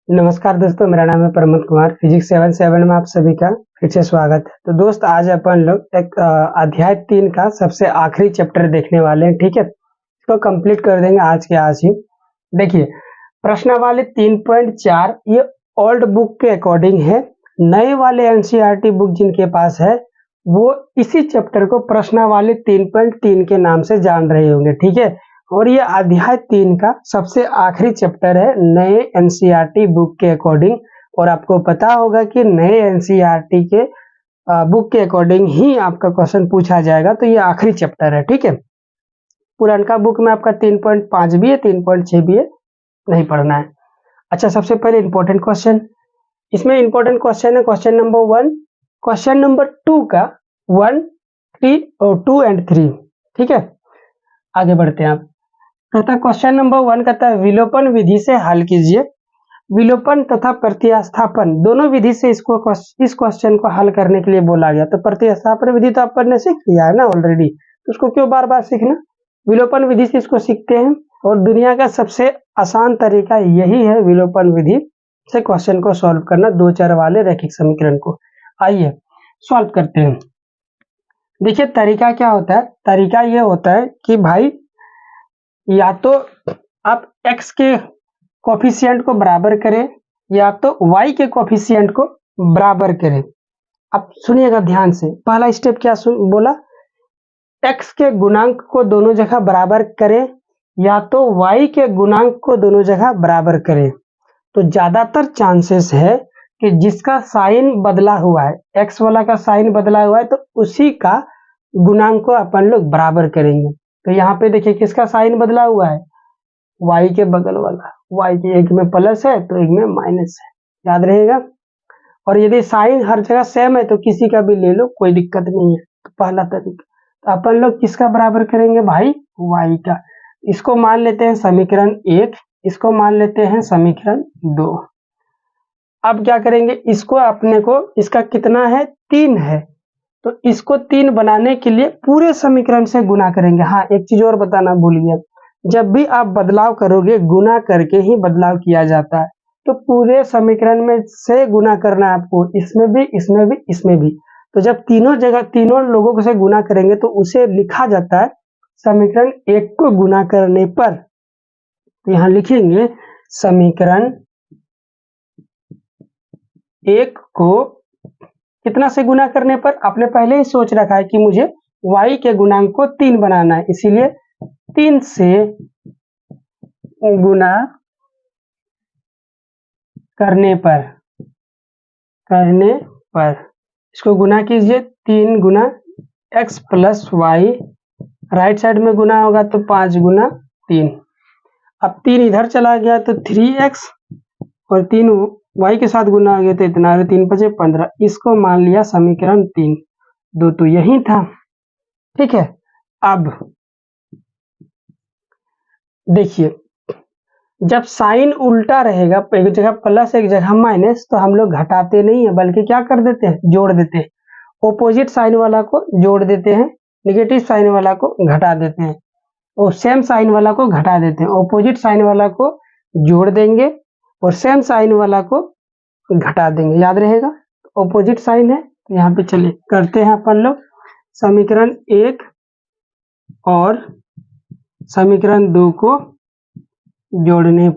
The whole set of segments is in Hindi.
नमस्कार दोस्तों, मेरा नाम है प्रमोद कुमार। फिजिक्स 77 में आप सभी का फिर से स्वागत है। तो दोस्त, आज अपन लोग एक अध्याय 3 का सबसे आखिरी चैप्टर देखने वाले हैं। ठीक है, इसको कंप्लीट कर देंगे आज के आज ही। देखिए, प्रश्नावली 3.4 ये ओल्ड बुक के अकॉर्डिंग है। नए वाले एनसीईआरटी बुक जिनके पास है वो इसी चैप्टर को प्रश्नावली 3.3 के नाम से जान रहे होंगे। ठीक है, और ये अध्याय 3 का सबसे आखिरी चैप्टर है नए एनसीईआरटी बुक के अकॉर्डिंग। और आपको पता होगा कि नए एनसीईआरटी के बुक के अकॉर्डिंग ही आपका क्वेश्चन पूछा जाएगा। तो ये आखिरी चैप्टर है। ठीक है, पुरानका बुक में आपका 3.5 भी है, 3.6 भी है, नहीं पढ़ना है। अच्छा, सबसे पहले इंपॉर्टेंट क्वेश्चन, इसमें इंपॉर्टेंट क्वेश्चन है क्वेश्चन नंबर 1, क्वेश्चन नंबर 2 का 1, 3 और 2 एंड 3। ठीक है, आगे बढ़ते हैं। आप कहता है क्वेश्चन नंबर 1 कहता है विलोपन विधि से हल कीजिए। विलोपन तथा प्रतिस्थापन दोनों विधि से इस क्वेश्चन को हल करने के लिए बोला गया। तो प्रतिस्थापन विधि तो अपन ने सीख लिया है ना ऑलरेडी, तो उसको क्यों बार बार सीखना। विलोपन विधि से इसको सीखते हैं और दुनिया का सबसे आसान तरीका यही है विलोपन विधि से क्वेश्चन को सॉल्व करना, दो चर वाले रैखिक समीकरण को। आइए सॉल्व करते हैं। देखिए तरीका क्या होता है, तरीका ये होता है कि भाई या तो आप x के कोफिशिएंट को बराबर करें या तो y के कोफिशिएंट को बराबर करें। अब सुनिएगा ध्यान से, पहला स्टेप क्या बोला, x के गुणांक को दोनों जगह बराबर करें या तो y के गुणांक को दोनों जगह बराबर करें। तो ज्यादातर चांसेस है कि जिसका साइन बदला हुआ है, x वाला का साइन बदला हुआ है, तो उसी का गुणांक को अपन लोग बराबर करेंगे। तो यहाँ पे देखिए किसका साइन बदला हुआ है, y के बगल वाला। y के एक में प्लस है तो एक में माइनस है, याद रहेगा। और यदि साइन हर जगह सेम है तो किसी का भी ले लो, कोई दिक्कत नहीं है। तो पहला तरीका, तो अपन लोग किसका बराबर करेंगे भाई, y का। इसको मान लेते हैं समीकरण 1, इसको मान लेते हैं समीकरण 2। अब क्या करेंगे, इसको अपने को, इसका कितना है, 3 है, तो इसको 3 बनाने के लिए पूरे समीकरण से गुना करेंगे। हाँ, एक चीज और बताना भूल गया, जब भी आप बदलाव करोगे गुना करके ही बदलाव किया जाता है। तो पूरे समीकरण में से गुना करना है आपको, इसमें भी, इसमें भी, इसमें भी। तो जब तीनों जगह तीनों लोगों से गुना करेंगे तो उसे लिखा जाता है समीकरण 1 को गुना करने पर। तो यहाँ लिखेंगे समीकरण 1 को कितना से गुना करने पर। आपने पहले ही सोच रखा है कि मुझे y के गुणांक को 3 बनाना है, इसीलिए 3 से गुना करने पर इसको गुना कीजिए, 3 गुना x plus y, right side में गुना होगा तो 5 गुना 3। अब 3 इधर चला गया तो 3x और 3 y के साथ गुना हो गया तो इतना, 3 5 15। इसको मान लिया समीकरण 3, 2 तो यही था। ठीक है, अब देखिए जब साइन उल्टा रहेगा, एक जगह प्लस एक जगह माइनस, तो हम लोग घटाते नहीं है बल्कि क्या कर देते हैं, जोड़ देते हैं। ऑपोजिट साइन वाला को जोड़ देते हैं, नेगेटिव साइन वाला को घटा देते हैं, और सेम साइन वाला को घटा देते हैं। ऑपोजिट साइन वाला को जोड़ देंगे और सेम साइन वाला को घटा देंगे, याद रहेगा। ऑपोजिट साइन है तो यहाँ पे चलिए करते हैं अपन लोग। समीकरण 1 और समीकरण 2 को जोड़ने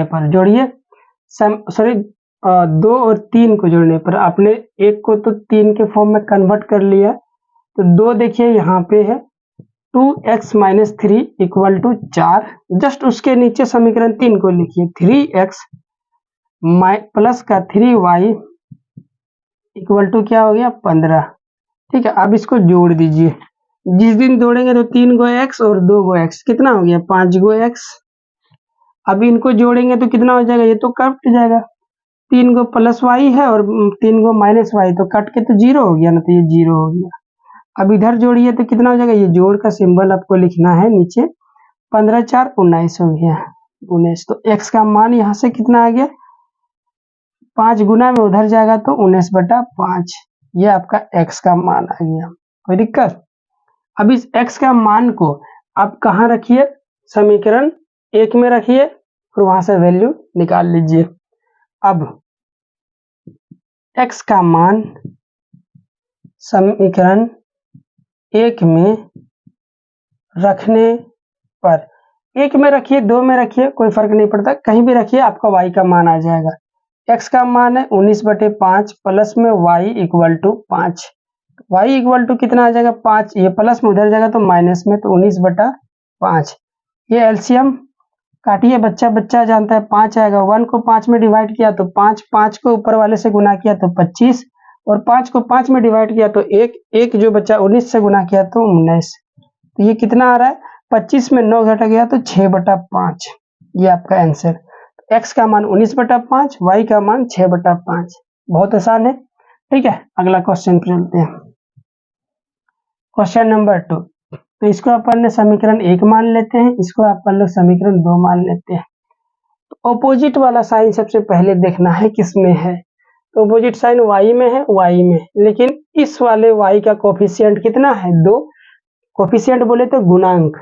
पर जोड़िए, सॉरी 2 और 3 को जोड़ने पर। आपने 1 को तो 3 के फॉर्म में कन्वर्ट कर लिया, तो 2 देखिए यहाँ पे है 2x minus 3 equal to 4। Just उसके नीचे समीकरण 3 को लिखिए, 3x प्लस का 3y इक्वल टू क्या हो गया, 15। ठीक है, अब इसको जोड़ दीजिए। जिस दिन जोड़ेंगे तो 3 गो x और 2 गो x, कितना हो गया, 5 गो x। अब इनको जोड़ेंगे तो कितना हो जाएगा, ये तो कट जाएगा। 3 गो प्लस y है और 3 गो माइनस y, तो कट के तो 0 हो गया ना, तो ये 0 हो गया। अब इधर जोड़िए तो कितना हो जाएगा, ये जोड़ का सिंबल आपको लिखना है नीचे, 15 4 19 हो गया, 19। तो x का मान यहाँ से कितना आ गया, 5 गुना में उधर जाएगा तो 19/5, ये आपका x का मान आ गया। कोई दिक्कत। अब इस x का मान को आप कहाँ रखिए, समीकरण 1 में रखिए फिर वहां से वैल्यू निकाल लीजिए। अब x का मान समीकरण 1 में रखने पर, 1 में रखिए 2 में रखिए कोई फर्क नहीं पड़ता, कहीं भी रखिए आपका y का मान आ जाएगा। x का मान है 19/5 प्लस में y equal to 5, y equal to कितना आ जाएगा 5, ये प्लस में उधर जाएगा तो माइनस में, तो 19/5। ये एलसीएम काटिए, बच्चा बच्चा जानता है 5 आएगा, 1 को 5 में डिवाइड किया तो 5, 5 को ऊपर वाले से गुना किया तो 25, और 5 को 5 में डिवाइड किया तो 1 जो बच्चा 19 से गुना किया तो 19। तो ये कितना आ रहा है, 25 में 9 घटा गया तो 6/5, ये आपका आंसर। x का मान 19/5, y का मान 6/5। बहुत आसान है, ठीक है। अगला क्वेश्चन पे चलते हैं। क्वेश्चन नंबर 2, तो इसको अपन ने समीकरण 1 मान लेते हैं, इसको अपन लोग समीकरण 2 मान लेते हैं। तो ऑपोजिट वाला साइन सबसे पहले देखना है किसमें है, तो ऑपोजिट साइन y में है, y में, लेकिन इस वाले y का कोफिशिएंट कितना है 2, कोफिशिएंट बोले तो गुणांक,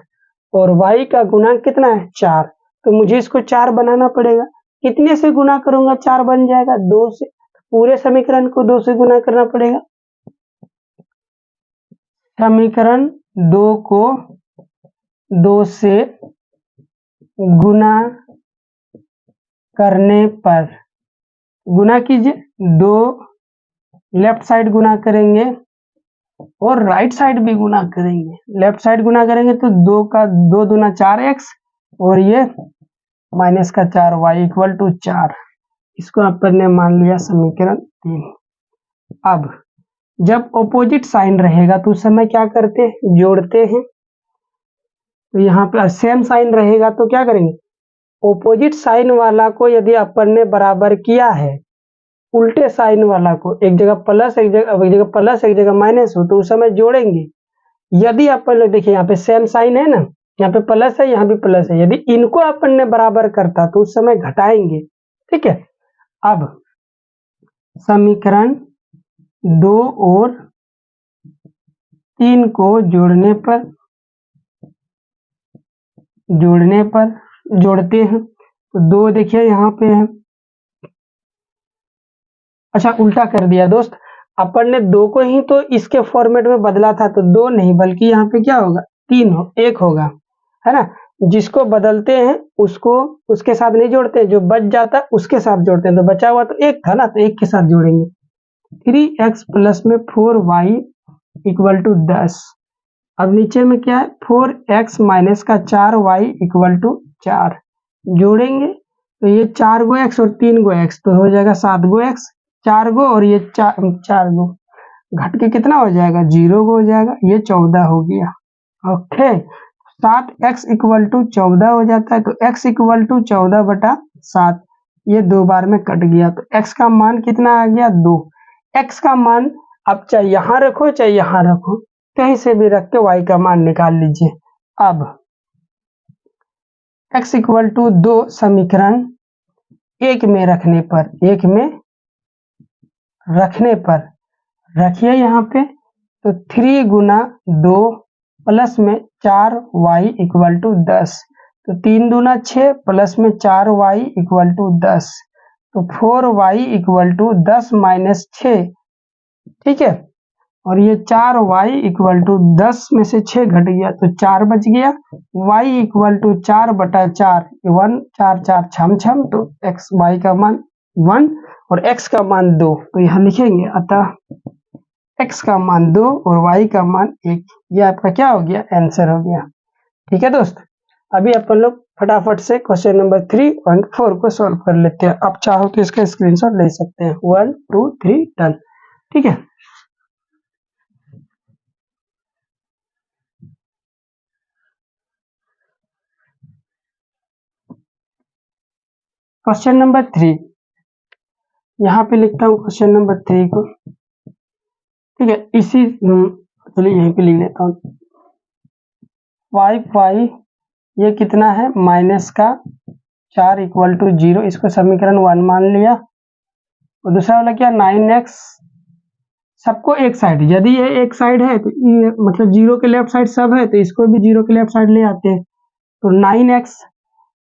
और y का गुणांक कितना है 4, तो मुझे इसको 4 बनाना पड़ेगा। कितने से गुना करूंगा 4 बन जाएगा 2 से, पूरे समीकरण को 2 से गुना करना पड़ेगा। समीकरण 2 को 2 से गुना करने पर, गुना कीजिए, 2 लेफ्ट साइड गुना करेंगे और राइट साइड भी गुना करेंगे। लेफ्ट साइड गुना करेंगे तो 2 का 2 दूना 4x, और ये माइनस का 4y इक्वल टू 4। इसको अपन ने मान लिया समीकरण 3। अब जब ऑपोजिट साइन रहेगा तो उस समय क्या करते हैं, जोड़ते हैं। तो यहाँ पे सेम साइन रहेगा तो क्या करेंगे, ऑपोजिट साइन वाला को यदि अपन ने बराबर किया है उल्टे साइन वाला को, एक जगह प्लस एक जगह प्लस एक जगह माइनस हो, तो उस समय जोड़ेंगे। यदि अपन लोग देखिए यहाँ पे सेम साइन है ना, यहाँ पे प्लस है यहाँ भी प्लस है, यदि इनको अपन ने बराबर करता तो उस समय घटाएंगे, ठीक है। अब समीकरण 2 और 3 को जोड़ने पर जोड़ते हैं, तो 2 देखिए यहाँ पे है, अच्छा उल्टा कर दिया दोस्त, अपन ने 2 को ही तो इसके फॉर्मेट में बदला था, तो 2 नहीं बल्कि यहाँ पे क्या होगा 1 होगा, है ना। जिसको बदलते हैं उसको उसके साथ नहीं जोड़ते, जो बच जाता उसके साथ जोड़ते हैं, तो बचा हुआ तो 1 था ना, तो 1 के साथ जोड़ेंगे। 3x प्लस में 4y इक्वल टू 10। अब नीचे में क्या है 4x माइनस का 4y इक्वल टू 4, जोड़ेंगे तो ये 4 गो x और 3 गो x, तो हो जाएगा 7 गो x, 4 गो और ये 4 गो, घट के कितना हो जाएगा 0 गो हो जाएगा, ये 14 हो गया। ओके, 7x इक्वल टू 14 हो जाता है, तो x इक्वल टू 14/7, ये 2 बार में कट गया, तो x का मान कितना आ गया 2। x का मान अब चाहे यहाँ रखो चाहे यहाँ रखो, कहीं से भी रख के y का मान निकाल लीजिए। अब x इक्वल टू 2 समीकरण 1 में रखने पर, 1 में रखने पर रखिए यहाँ पे, तो 3 गुना 2 प्लस में 4y इक्वल टू 10, तो 3 दूना 6 प्लस में 4y इक्वल टू 10, तो 4y इक्वल टू 10 माइनस 6, ठीक है। और ये 4y इक्वल टू 10 में से 6 घट गया तो 4 बच गया, y इक्वल टू 4/4, 1 4 4 छम छम, तो x y का मान 1 और x का मान 2, तो यहाँ लिखेंगे अतः x का मान 2 और y का मान 1, ये आपका क्या हो गया आंसर हो गया। ठीक है दोस्त, अभी अपन लोग फटाफट से क्वेश्चन नंबर 3 और 4 को सॉल्व कर लेते हैं। आप चाहो तो इसका स्क्रीनशॉट ले सकते हैं। 1 2 3 डन, ठीक है। क्वेश्चन नंबर 3, यहाँ पे लिखता हूँ क्वेश्चन नंबर 3 को, ठीक है। इसी चलिए यहीं पे लिख लेता हूँ 5y, ये कितना है माइनस का 4 इक्वल टू 0, इसको समीकरण 1 मान लिया। और दूसरा वाला क्या 9x, सबको एक साइड, यदि ये एक साइड है तो ये मतलब 0 के लेफ्ट साइड सब है, तो इसको भी 0 के लेफ्ट साइड ले आते हैं, तो 9x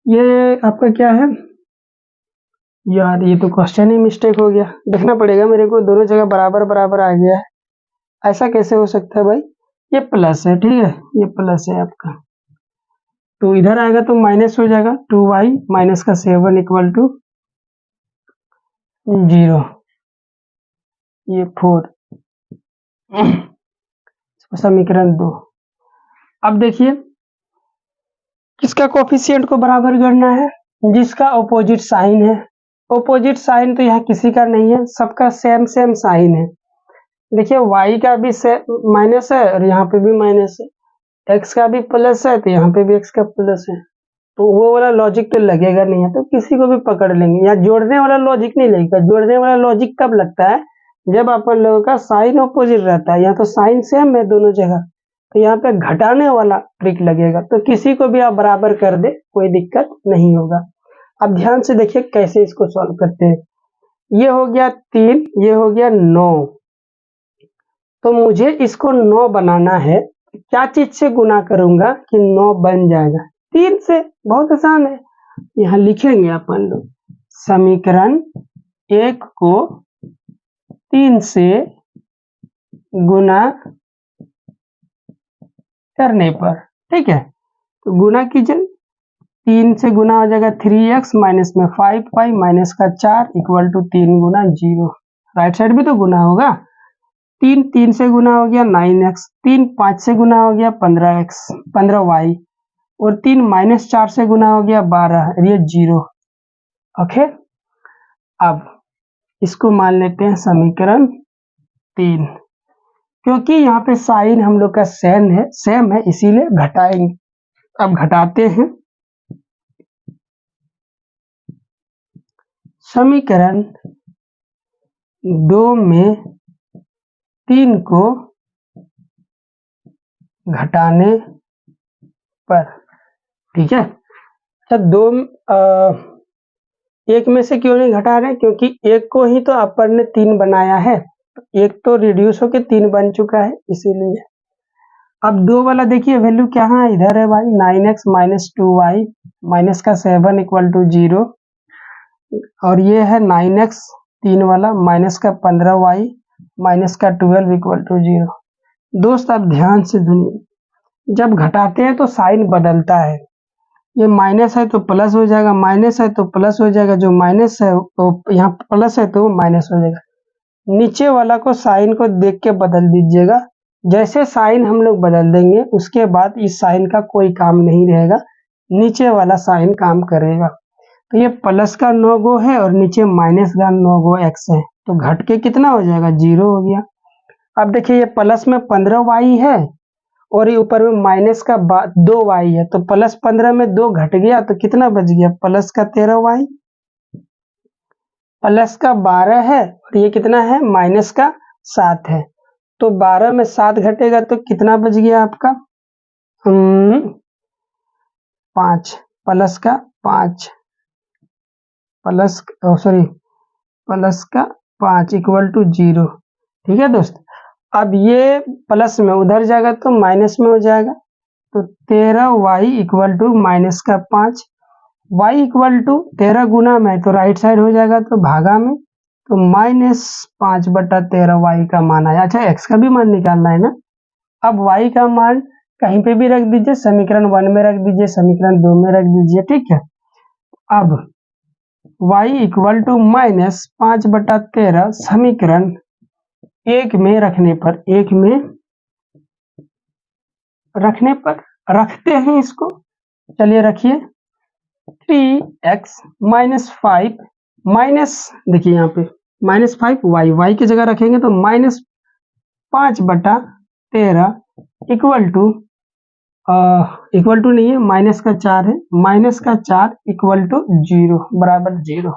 ये आपका क्या है यार, ये तो क्वेश्चन ही मिस्टेक हो गया, देखना पड़ेगा मेरे को, दोनों जगह बराबर बराबर आ गया है, ऐसा कैसे हो सकता है भाई। ये प्लस है, ठीक है, ये प्लस है आपका, तो इधर आएगा तो माइनस हो जाएगा, 2y माइनस का 7 इक्वल टू 0, ये 4, समीकरण 2। अब देखिए किसका कोफिशिएंट को बराबर करना है, जिसका ऑपोजिट साइन है। ऑपोजिट साइन तो यहाँ किसी का नहीं है, सबका सेम सेम साइन है। देखिए y का भी माइनस है और यहाँ पे भी माइनस है, x का भी प्लस है तो यहाँ पे भी x का प्लस है, तो वो वाला लॉजिक तो लगेगा नहीं है, तो किसी को भी पकड़ लेंगे। यहाँ जोड़ने वाला लॉजिक नहीं लगेगा, जोड़ने वाला लॉजिक कब लगता है, जब अपन लोगों का साइन ऑपोजिट रहता है। यहाँ तो साइन सेम है दोनों जगह, तो यहाँ पे घटाने वाला ट्रिक लगेगा, तो किसी को भी आप बराबर कर दे कोई दिक्कत नहीं होगा। अब ध्यान से देखिए कैसे इसको सॉल्व करते हैं। ये हो गया 3, ये हो गया 9, तो मुझे इसको 9 बनाना है, क्या चीज से गुना करूंगा कि 9 बन जाएगा, 3 से। बहुत आसान है, यहाँ लिखेंगे अपन लोग समीकरण 1 को 3 से गुना करने पर, ठीक है, तो गुना कीजिए, 3 से गुना हो जाएगा 3x माइनस में 5y माइनस का 4 इक्वल टू 3 गुना 0, राइट साइड भी तो गुना होगा। 3 से गुना हो गया 9x, 5 से गुना हो गया 15y, और 3 माइनस 4 से गुना हो गया 12, ये 0। ओके, अब इसको मान लेते हैं समीकरण 3, क्योंकि यहाँ पे साइन हम लोग का सेम है इसीलिए घटाएंगे। अब घटाते हैं, समीकरण 2 में 3 को घटाने पर, ठीक है। अच्छा, एक में से क्यों नहीं घटा रहे, क्योंकि एक को ही तो अपन ने 3 बनाया है, एक तो रिड्यूस होके 3 बन चुका है इसीलिए। अब 2 वाला देखिए वैल्यू क्या है, इधर है भाई 9x माइनस 2y माइनस का 7 इक्वल टू 0, और ये है 9x 3 वाला माइनस का 15y माइनस का 12 इक्वल टू 0। दोस्त अब ध्यान से सुनिए, जब घटाते हैं तो साइन बदलता है, ये माइनस है तो प्लस हो जाएगा, माइनस है तो प्लस हो जाएगा, जो माइनस है तो यहाँ प्लस है तो माइनस हो जाएगा। नीचे वाला को साइन को देख के बदल दीजिएगा, जैसे साइन हम लोग बदल देंगे उसके बाद इस साइन का कोई काम नहीं रहेगा, नीचे वाला साइन काम करेगा। तो ये प्लस का 9 गो है और नीचे माइनस का 9 गो x है, तो घट के कितना हो जाएगा, 0 हो गया। अब देखिए ये प्लस में 15y है और ये ऊपर में माइनस का 2y है, तो प्लस 15 में 2 घट गया तो कितना बच गया, प्लस का 13y, प्लस का 12 है और ये कितना है, माइनस का 7 है, तो 12 में 7 घटेगा तो कितना बच गया आपका 5, प्लस का 5 प्लस प्लस का 5 इक्वल टू 0, ठीक है दोस्त। अब ये प्लस में उधर जाएगा तो माइनस में हो जाएगा, तो 13y इक्वल टू माइनस का 5, y इक्वल टू 13 गुना में तो राइट साइड हो जाएगा तो भागा में, तो -5/13y का मान आया। अच्छा, x का भी मान निकालना है ना। अब y का मान कहीं पे भी रख दीजिए, समीकरण 1 में रख दीजिए, समीकरण 2 में रख दीजिए, ठीक है। अब y इक्वल टू -5/13 समीकरण 1 में रखने पर, 1 में रखने पर रखते हैं इसको, चलिए रखिए 3x माइनस 5 माइनस, देखिए यहाँ पे -5 y की जगह रखेंगे तो -5/13 इक्वल टू नहीं है, माइनस का 4 है, माइनस का 4 इक्वल टू 0 बराबर 0।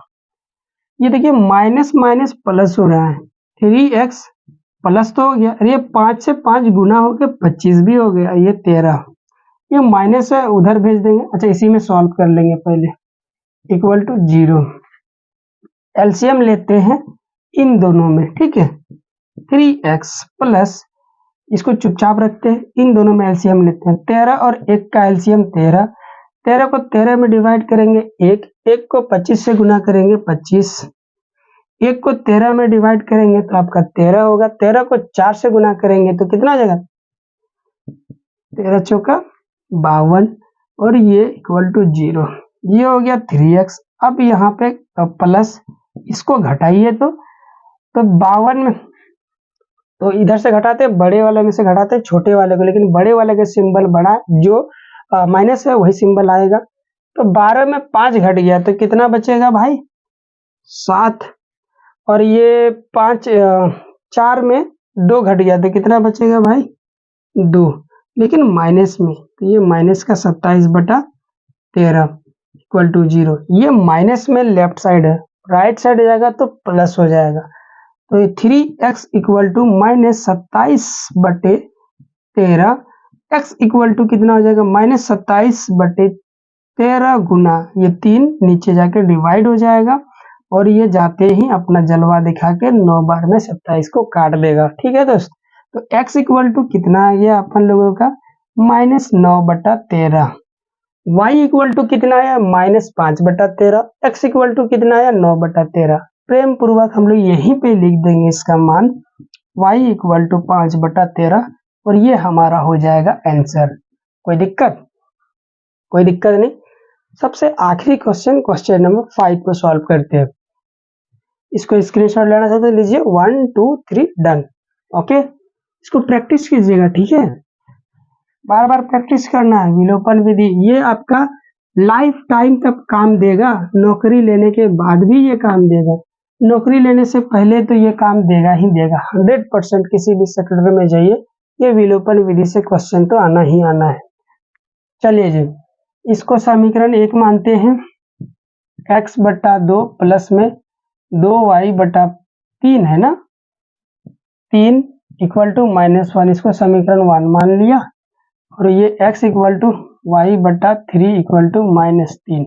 ये देखिए माइनस माइनस प्लस हो रहा है, 3x प्लस तो हो गया, अरे 5 से 5 गुना होके 25 भी हो गया, ये 13, ये माइनस है उधर भेज देंगे। अच्छा, इसी में सॉल्व कर लेंगे पहले, इक्वल टू 0, एलसीएम लेते हैं इन दोनों में, ठीक है, 3x प्लस, इसको चुपचाप रखते हैं, इन दोनों में एलसीएम लेते हैं, 13 और 1 का एलसीएम 13, 13 को 13 में डिवाइड करेंगे 1, 1 को 25 से गुना करेंगे 25, 1 को 13 में डिवाइड करेंगे तो आपका 13 होगा, 13 को 4 से गुना करेंगे तो कितना आ जाएगा, 13 चौका 52 और ये इक्वल टू 0। ये हो गया 3x। अब यहाँ पे प्लस, इसको घटाइए तो 52 में, तो इधर से घटाते हैं बड़े वाले में से घटाते हैं छोटे वाले को, लेकिन बड़े वाले का सिंबल बड़ा, जो माइनस है वही सिंबल आएगा। तो 12 में 5 घट गया तो कितना बचेगा भाई, 7। और ये 5 4 में 2 घट गया तो कितना बचेगा भाई, 2, लेकिन माइनस में, तो ये माइनस का 27/13 इक्वल टू 0। ये माइनस में लेफ्ट साइड है, राइट साइड जाएगा तो प्लस हो जाएगा। तो ये 3x equal to minus 27/13, x equal to कितना हो जाएगा, माइनस 27/13 गुना ये 3 नीचे जाके डिवाइड हो जाएगा और ये जाते ही अपना जलवा दिखा के 9 बार में 27 को काट देगा। ठीक है दोस्त, तो x इक्वल टू कितना आ गया अपन लोगों का, माइनस 9/13। y इक्वल टू कितना आया, माइनस 5/13। x इक्वल टू कितना आया, 9/13। प्रेम पूर्वक हम लोग यहीं पे लिख देंगे इसका मान y इक्वल टू 5/13 और ये हमारा हो जाएगा आंसर। कोई दिक्कत, कोई दिक्कत नहीं। सबसे आखिरी क्वेश्चन, क्वेश्चन नंबर 5 को सॉल्व करते हैं। इसको स्क्रीनशॉट लेना चाहते तो लीजिए, 1 2 3 डन। ओके, इसको प्रैक्टिस कीजिएगा, ठीक है, बार बार प्रैक्टिस करना है। विलोपन विधि ये आपका लाइफ टाइम तक काम देगा, नौकरी लेने के बाद भी ये काम देगा, नौकरी लेने से पहले तो ये काम देगा ही देगा। 100% किसी भी सेक्टर में जाइए, ये विलोपन विधि से क्वेश्चन तो आना ही आना है। चलिए जी, इसको समीकरण 1 मानते हैं, x/2 प्लस में 2y/3 है ना, 3 इक्वल टू -1, इसको समीकरण 1 मान लिया। और ये x equal to y/3 equal to -3।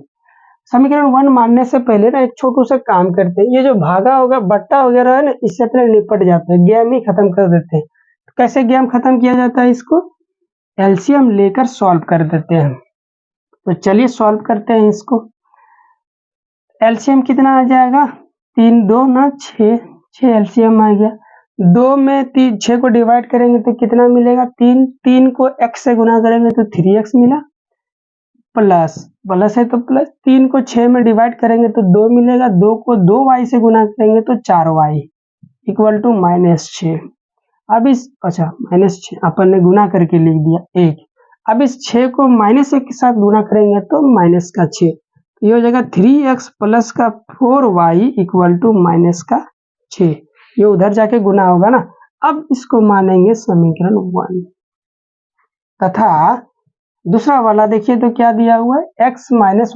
समीकरण 1 मानने से पहले ना एक छोटू सा काम करते हैं, ये जो भागा होगा बट्टा वगैरह है ना, इससे अपने निपट जाते हैं, गेम ही खत्म कर देते हैं। तो कैसे गेम खत्म किया जाता है, इसको एलसीएम लेकर सॉल्व कर देते हैं। तो चलिए सॉल्व करते हैं इसको। एलसीएम कितना आ जाएगा, 3 2 ना 6, 6 एलसीएम आ गया। 2 में 3 6 को डिवाइड करेंगे तो कितना मिलेगा, 3, 3 को x से गुना करेंगे तो 3x मिला, प्लस प्लस है तो प्लस, 3 को 6 में डिवाइड करेंगे तो 2 मिलेगा, 2 को 2y से गुना करेंगे तो 4y इक्वल टू -6। अब इस, अच्छा -6 अपन ने गुना करके लिख दिया 1। अब इस 6 को -1 के साथ गुना करेंगे तो माइनस का 6, ये हो जाएगा 3x प्लस का 4y इक्वल टू -6। ये उधर जाके गुना होगा ना। अब इसको मानेंगे समीकरण 1 तथा दूसरा वाला देखिए तो क्या दिया हुआ है, x minus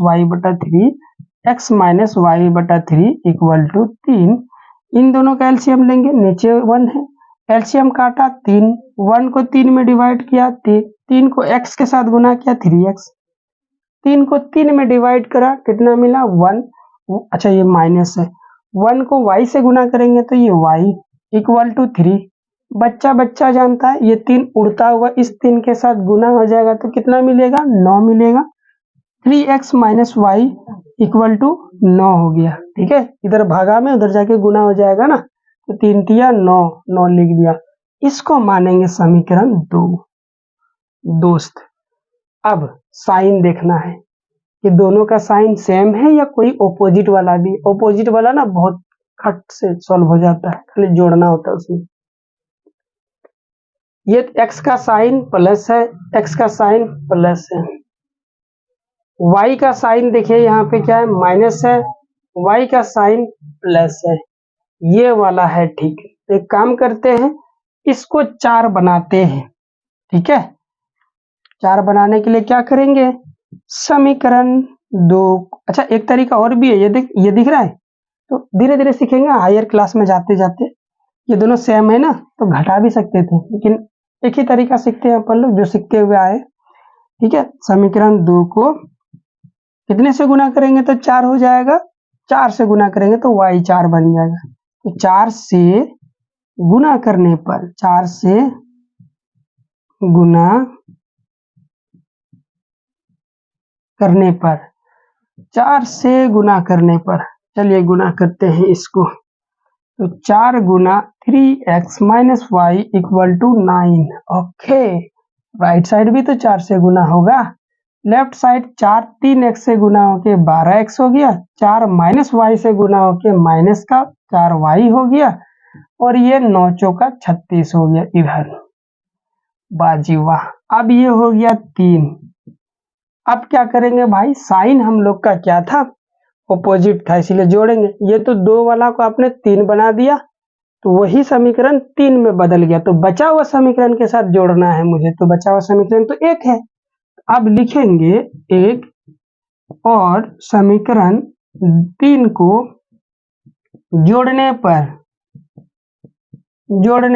y/3 equal to 3। इन दोनों का एलसीएम लेंगे, नीचे 1 है, एलसीएम काटा 3, 1 को 3 में डिवाइड किया 3 को x के साथ गुना किया 3x, 3 को 3 में डिवाइड करा कितना मिला 1, अच्छा ये माइनस है, 1 को y से गुना करेंगे तो ये y इक्वल टू 3। बच्चा बच्चा जानता है, ये 3 उड़ता हुआ इस 3 के साथ गुना हो जाएगा तो कितना मिलेगा, 9 मिलेगा। 3x minus y equal to 9 हो गया। ठीक है, इधर भागा में उधर जाके गुना हो जाएगा ना, तो 3 तिया 9, 9 लिख दिया। इसको मानेंगे समीकरण 2। दोस्त अब साइन देखना है कि दोनों का साइन सेम है या कोई ऑपोजिट वाला भी। ऑपोजिट वाला ना बहुत खट से सॉल्व हो जाता है, खाली जोड़ना होता है उसमें। ये x का साइन प्लस है, x का साइन प्लस है, y का साइन देखिए यहाँ पे क्या है, माइनस है, y का साइन प्लस है, ये वाला है। ठीक है, एक काम करते हैं, इसको 4 बनाते हैं। ठीक है, 4 बनाने के लिए क्या करेंगे, समीकरण 2। अच्छा एक तरीका और भी है, ये दिख रहा है, तो धीरे धीरे सीखेंगे, हायर क्लास में जाते जाते। ये दोनों सेम है ना, तो घटा भी सकते थे, लेकिन एक ही तरीका सीखते हैं अपन लोग जो सीखते हुए आए। ठीक है, समीकरण 2 को कितने से गुना करेंगे तो 4 हो जाएगा, 4 से गुना करेंगे तो y 4 बन जाएगा। तो 4 से गुना करने पर, 4 से गुना करने पर, 4 से गुना करने पर, चलिए गुना करते हैं इसको। तो 4 गुना 3x minus y equal to 9। Okay, right side भी तो 4 से गुना होगा। लेफ्ट साइड 4 3x से गुना होके 12x हो गया, 4 माइनस वाई से गुना होके माइनस का 4y हो गया, और ये 9 चौका 36 हो गया इधर। बाजी वाह। अब ये हो गया 3। अब क्या करेंगे भाई, साइन हम लोग का क्या था, ऑपोजिट था, इसीलिए जोड़ेंगे। ये तो 2 वाला को आपने 3 बना दिया, तो वही समीकरण 3 में बदल गया, तो बचा हुआ समीकरण के साथ जोड़ना है मुझे। तो बचा हुआ समीकरण तो 1 है। अब लिखेंगे 1 और समीकरण 3 को जोड़ने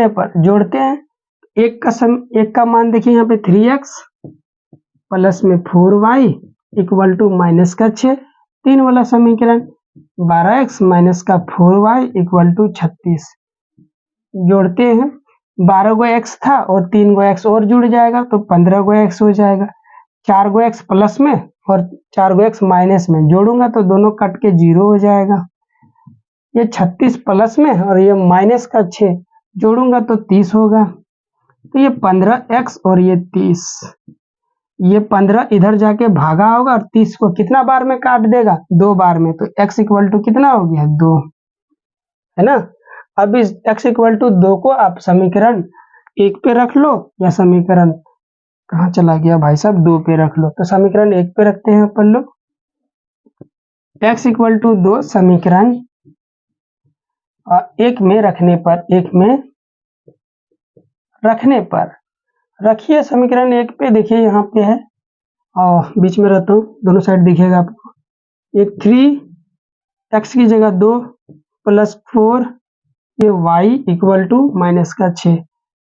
पर जोड़ते हैं। एक का मान देखिए यहाँ पे 3x प्लस में 4y इक्वल टू माइनस का 6। 3 वाला समीकरण 12x माइनस का 4y इक्वल टू 36। जोड़ते हैं, 12 गो x था और 3 गो x और जुड़ जाएगा तो 15 गो x हो जाएगा। 4 गो x प्लस में और 4 गो x माइनस में जोड़ूंगा तो दोनों कट के 0 हो जाएगा। ये 36 प्लस में और ये माइनस का 6 जोड़ूंगा तो 30 होगा। तो ये 15x और ये 30, ये 15 इधर जाके भागा होगा और 30 को कितना बार में काट देगा, 2 बार में। तो x इक्वल टू कितना हो गया, 2, है ना। अब इस x इक्वल टू 2 को आप समीकरण 1 पे रख लो, या समीकरण कहाँ चला गया भाई साहब, 2 पे रख लो। तो समीकरण 1 पे रखते हैं अपन लोग, x इक्वल टू 2 समीकरण 1 में रखने पर रखिए समीकरण 1 पे। देखिए यहाँ पे है और बीच में रहता हूँ, दोनों साइड दिखेगा आपको। ये 3x की जगह 2 प्लस 4, ये y इक्वल टू माइनस का 6।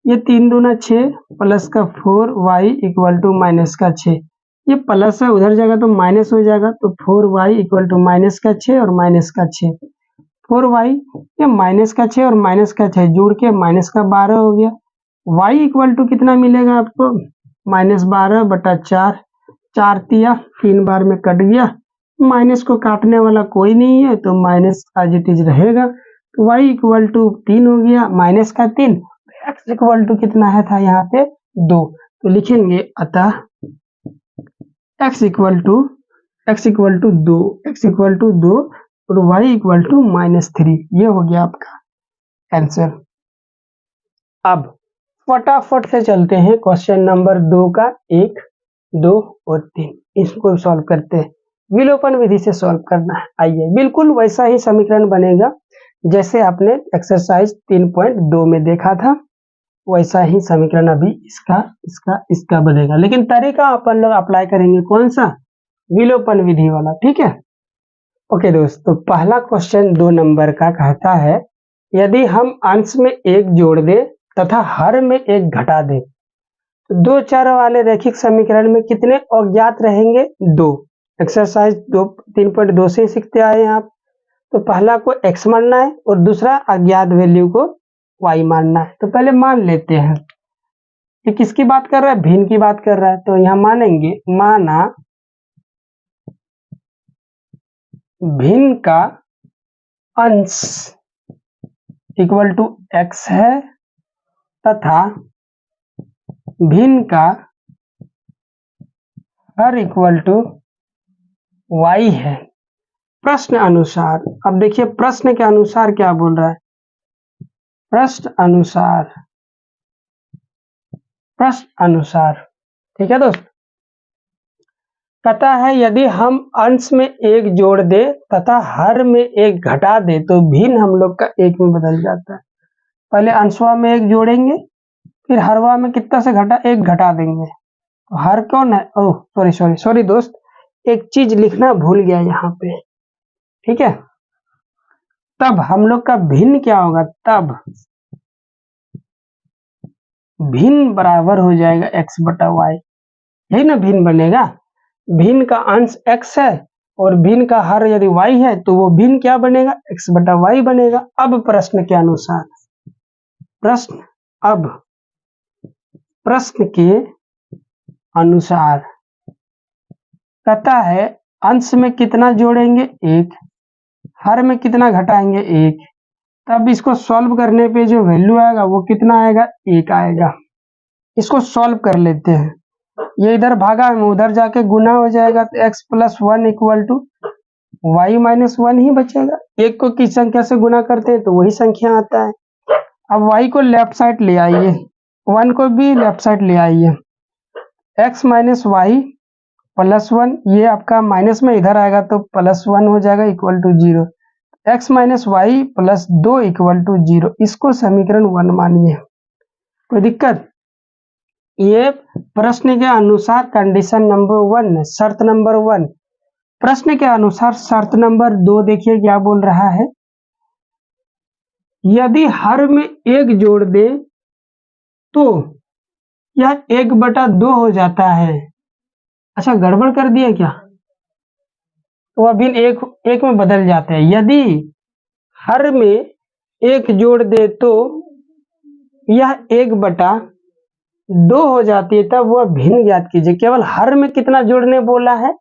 ये 3 दूना 6 प्लस का 4y इक्वल टू माइनस का 6। ये प्लस है, उधर जाएगा तो माइनस हो जाएगा, तो 4y इक्वल टू माइनस का 6 और माइनस का 6। 4y, ये माइनस का 6 और माइनस का 6 जोड़ के माइनस का 12 हो गया। y इक्वल टू कितना मिलेगा आपको, माइनस 12 बटा 4, 4 तिया 3 बार में कट गया, माइनस को काटने वाला कोई नहीं है तो माइनस एज इट इज रहेगा। तो y इक्वल टू 3 हो गया, माइनस का 3। x इक्वल टू कितना है था यहाँ पे 2, तो लिखेंगे अतः x equal to 2, x equal to 2 और y इक्वल टू -3। ये हो गया आपका आंसर। अब फटाफट से चलते हैं क्वेश्चन नंबर 2 का 1, 2 और 3, इसको सॉल्व करते हैं। विलोपन विधि से सॉल्व करना है। आइए, बिल्कुल वैसा ही समीकरण बनेगा जैसे आपने एक्सरसाइज 3.2 में देखा था, वैसा ही समीकरण अभी इसका बनेगा, लेकिन तरीका अपन लोग अप्लाई करेंगे कौन सा, विलोपन विधि वाला। ठीक है, ओके दोस्तों, पहला क्वेश्चन 2 नंबर का कहता है, यदि हम अंश में 1 जोड़ दें तथा हर में 1 घटा दें तो 2 चर वाले रैखिक समीकरण में कितने अज्ञात रहेंगे, 2। एक्सरसाइज 3.2 से सीखते आए हैं आप। तो पहला को x मानना है और दूसरा अज्ञात वैल्यू को y मानना है। तो पहले मान लेते हैं, ये किसकी बात कर रहा है, भिन्न की बात कर रहा है। तो यहाँ मानेंगे, माना भिन्न का अंश इक्वल टू x है तथा भिन्न का हर इक्वल टू y है प्रश्न अनुसार। अब देखिए प्रश्न के अनुसार क्या बोल रहा है, प्रश्न अनुसार, ठीक है दोस्त। कहता है यदि हम अंश में 1 जोड़ दे तथा हर में 1 घटा दे तो भिन्न हम लोग का 1 में बदल जाता है। पहले अंशवा में 1 जोड़ेंगे, फिर हरवा में कितना से 1 घटा देंगे। तो हर कौन है, ओह सॉरी दोस्त, एक चीज लिखना भूल गया यहाँ पे। ठीक है, तब हम लोग का भिन्न क्या होगा, तब भिन्न बराबर हो जाएगा x बटा y, यही ना भिन्न बनेगा। भिन्न का अंश x है और भिन्न का हर यदि y है तो वो भिन्न क्या बनेगा, x बटा y बनेगा। अब प्रश्न के अनुसार, प्रश्न के अनुसार कहता है अंश में कितना जोड़ेंगे 1, हर में कितना घटाएंगे 1। तब इसको सॉल्व करने पे जो वैल्यू आएगा वो कितना आएगा 1 आएगा। इसको सॉल्व कर लेते हैं। ये इधर भागा में उधर जाके गुना हो जाएगा तो x + 1 = y - 1 ही बचेगा। एक को किस संख्या से गुना करते हैं तो वही संख्या आता है। अब y को लेफ्ट साइड ले आइए, 1 को भी लेफ्ट साइड ले आइए। x - y + 1, ये आपका माइनस में इधर आएगा तो +1 हो जाएगा = 0। x - y + 2 = 0। इसको समीकरण 1 मानिए। कोई दिक्कत? ये प्रश्न के अनुसार कंडीशन नंबर 1, शर्त नंबर 1। प्रश्न के अनुसार शर्त नंबर 2 देखिए क्या बोल रहा है। यदि हर में 1 जोड़ दे तो यह 1/2 हो जाता है। अच्छा, गड़बड़ कर दिया क्या? तो अभी एक में बदल जाते हैं। यदि हर में 1 जोड़ दे तो यह 1/2 हो जाती है, तब वह भिन्न ज्ञात कीजिए। केवल हर में कितना जोड़ने बोला है?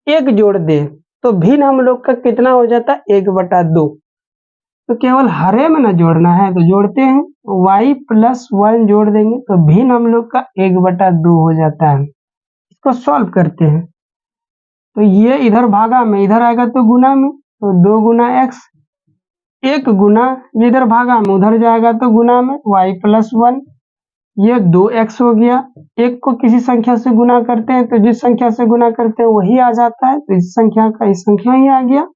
1 जोड़ दे तो भिन्न हम लोग का कितना हो जाता है? 1/2। तो केवल हरे में ना जोड़ना है तो जोड़ते हैं, y + 1 जोड़ देंगे तो भिन्न हम लोग का 1/2 हो जाता है। इसको सॉल्व करते हैं तो ये इधर भागा में इधर आएगा तो गुना में, तो 2 गुना x, 1 गुना ये इधर भागा में उधर जाएगा तो गुना में y + 1, ये 2x हो गया। एक को किसी संख्या से गुना करते हैं तो जिस संख्या से गुना करते हैं वही आ जाता है, तो इस संख्या का इस संख्या ही आ गया।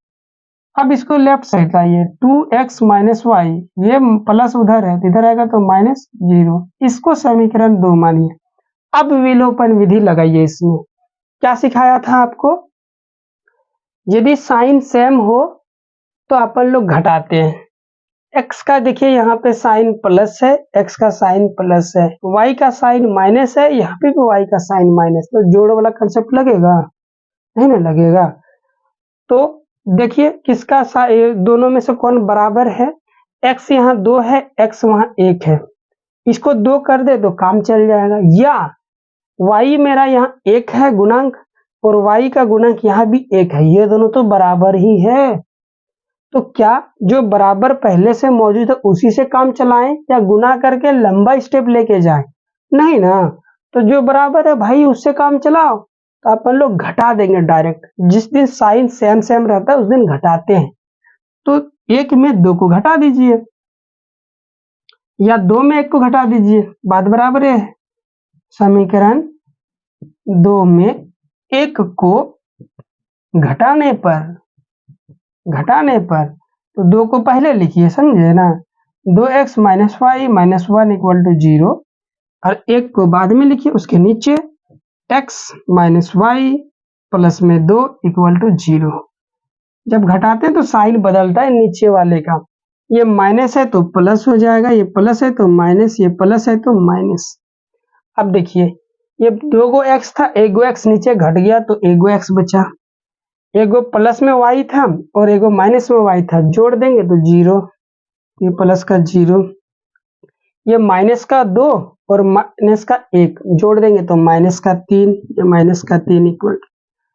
अब इसको लेफ्ट साइड लाइए, 2x - y, ये प्लस उधर है तो इधर आएगा तो -0। इसको समीकरण 2 मानिए। अब विलोपन विधि लगाइए। इसमें क्या सिखाया था आपको? यदि साइन सेम हो तो अपन लोग घटाते हैं। x का देखिए यहाँ पे साइन प्लस है, x का साइन प्लस है, y का साइन माइनस है, यहाँ पे भी y का साइन माइनस, तो जोड़ वाला कंसेप्ट लगेगा? नहीं ना लगेगा। तो देखिए किसका दोनों में से कौन बराबर है? x यहाँ 2 है, x वहाँ 1 है। इसको 2 कर दे तो काम चल जाएगा। या y मेरा यहाँ 1 है गुणांक और y का गुणांक यहाँ भी 1 है, ये दोनों तो बराबर ही है। तो क्या जो बराबर पहले से मौजूद है उसी से काम चलाएं या गुना करके लंबा स्टेप लेके जाएं? नहीं ना। तो जो बराबर है भाई उससे काम चलाओ। तो अपन लोग घटा देंगे डायरेक्ट। जिस दिन साइन सेम सेम रहता है उस दिन घटाते हैं। तो 1 में 2 को घटा दीजिए या 2 में 1 को घटा दीजिए, बात बराबर है। समीकरण 2 में 1 को घटाने पर तो 2 को पहले लिखिए, समझे ना। 2x - y - 1 = 0 और 1 को बाद में लिखिए, उसके नीचे x - y प्लस में 2 = 0। जब घटाते हैं तो साइन बदलता है नीचे वाले का। ये माइनस है तो प्लस हो जाएगा, ये प्लस है तो माइनस, ये प्लस है तो माइनस। अब देखिए ये 2 गो x था, 1 गो x नीचे घट गया तो 1 गो x बचा। 1 गो प्लस में y था और 1 गो माइनस में y था, जोड़ देंगे तो 0, ये प्लस का 0, ये माइनस का 2 और माइनस का 1, जोड़ देंगे तो माइनस का 3, ये माइनस का 3 इक्वल।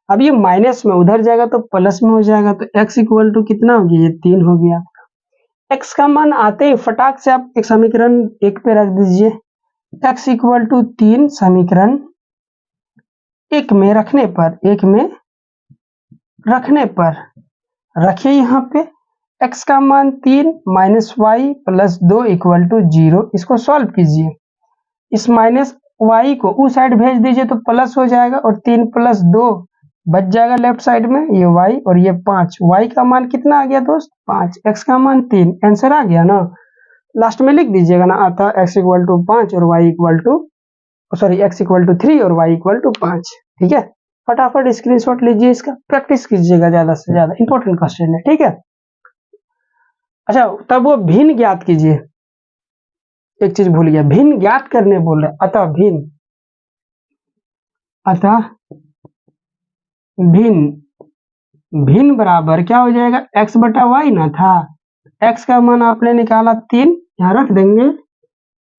अब ये माइनस में उधर जाएगा तो प्लस में हो जाएगा तो x इक्वल टू कितना हो गया? ये 3 हो गया। x का मान आते ही फटाक से आप एक समीकरण 1 पे रख दीजिए। x इक्वल टू 3 समीकरण 1 में रखने पर रखिए यहाँ पे x का मान 3 - y + 2 = 0। इसको सॉल्व कीजिए। इस माइनस y को उस साइड भेज दीजिए तो प्लस हो जाएगा और 3 + 2 बच जाएगा लेफ्ट साइड में, ये y और ये 5। y का मान कितना आ गया दोस्त? 5। x का मान 3। आंसर आ गया ना। लास्ट में लिख दीजिएगा ना, आता x = 5 और y x = 3 और y = 5। ठीक है, फटाफट स्क्रीनशॉट लीजिए, इसका प्रैक्टिस कीजिएगा ज्यादा से ज्यादा, इंपॉर्टेंट क्वेश्चन है। ठीक है, अच्छा तब वो भिन्न ज्ञात कीजिए। एक चीज भूल गया, भिन्न ज्ञात करने बोल रहे, अतः भिन्न बराबर क्या हो जाएगा? x/y ना था। x का मान आपने निकाला 3, यहाँ रख देंगे,